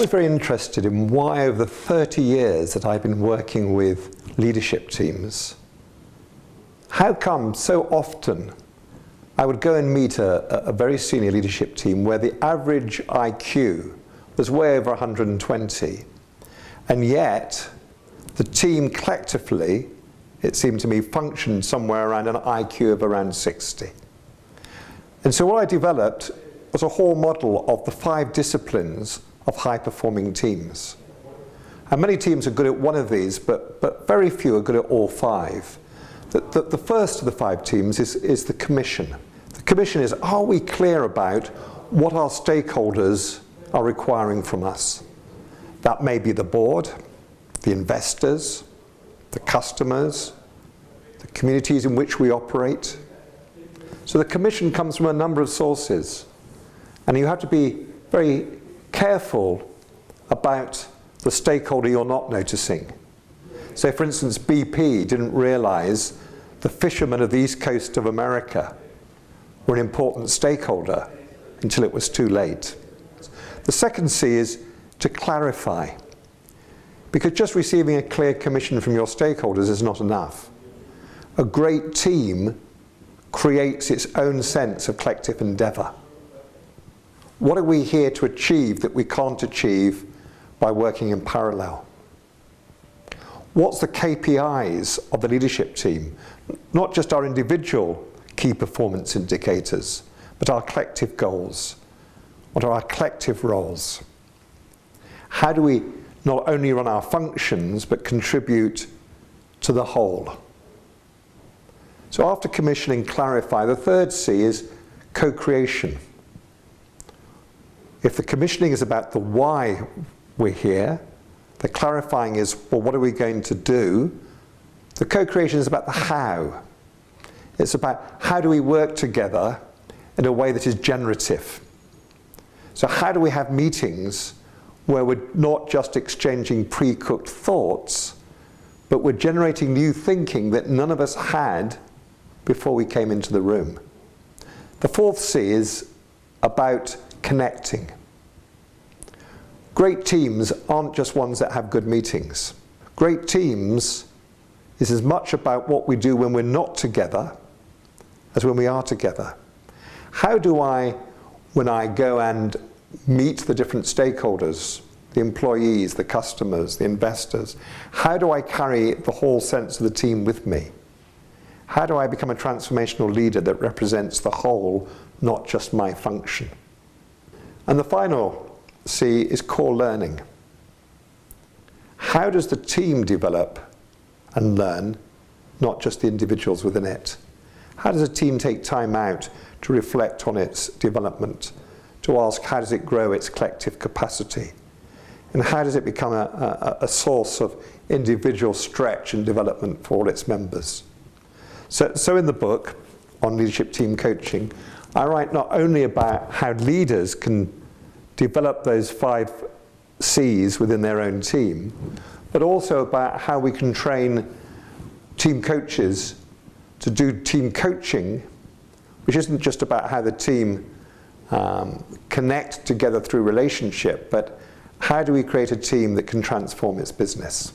was very interested in why over the 30 years that I've been working with leadership teams, how come so often I would go and meet a very senior leadership team where the average IQ was way over 120, and yet the team collectively, it seemed to me, functioned somewhere around an IQ of around 60. And so what I developed was a whole model of the 5 disciplines of high-performing teams. And many teams are good at one of these, but very few are good at all 5. The first of the 5 teams is the commission. The commission is, are we clear about what our stakeholders are requiring from us? That may be the board, the investors, the customers, the communities in which we operate. So the commission comes from a number of sources, and you have to be very careful about the stakeholder you're not noticing. So for instance, BP didn't realize the fishermen of the east coast of America were an important stakeholder until it was too late. The second C is to clarify, because just receiving a clear commission from your stakeholders is not enough. A great team creates its own sense of collective endeavor. What are we here to achieve that we can't achieve by working in parallel? What's the KPIs of the leadership team? Not just our individual key performance indicators, but our collective goals. What are our collective roles? How do we not only run our functions, but contribute to the whole? So after commissioning, clarify. The third C is co-creation. If the commissioning is about the why we're here, the clarifying is, well, what are we going to do? The co-creation is about the how. It's about how do we work together in a way that is generative. So how do we have meetings where we're not just exchanging pre-cooked thoughts, but we're generating new thinking that none of us had before we came into the room? The fourth C is about connecting. Great teams aren't just ones that have good meetings. Great teams is as much about what we do when we're not together as when we are together. How do I, when I go and meet the different stakeholders, the employees, the customers, the investors, how do I carry the whole sense of the team with me? How do I become a transformational leader that represents the whole, not just my function? And the final C is core learning. How does the team develop and learn, not just the individuals within it? How does a team take time out to reflect on its development, to ask how does it grow its collective capacity? And how does it become a source of individual stretch and development for all its members? So in the book on leadership team coaching, I write not only about how leaders can develop those 5 C's within their own team, but also about how we can train team coaches to do team coaching, which isn't just about how the team connect together through relationship, but how do we create a team that can transform its business?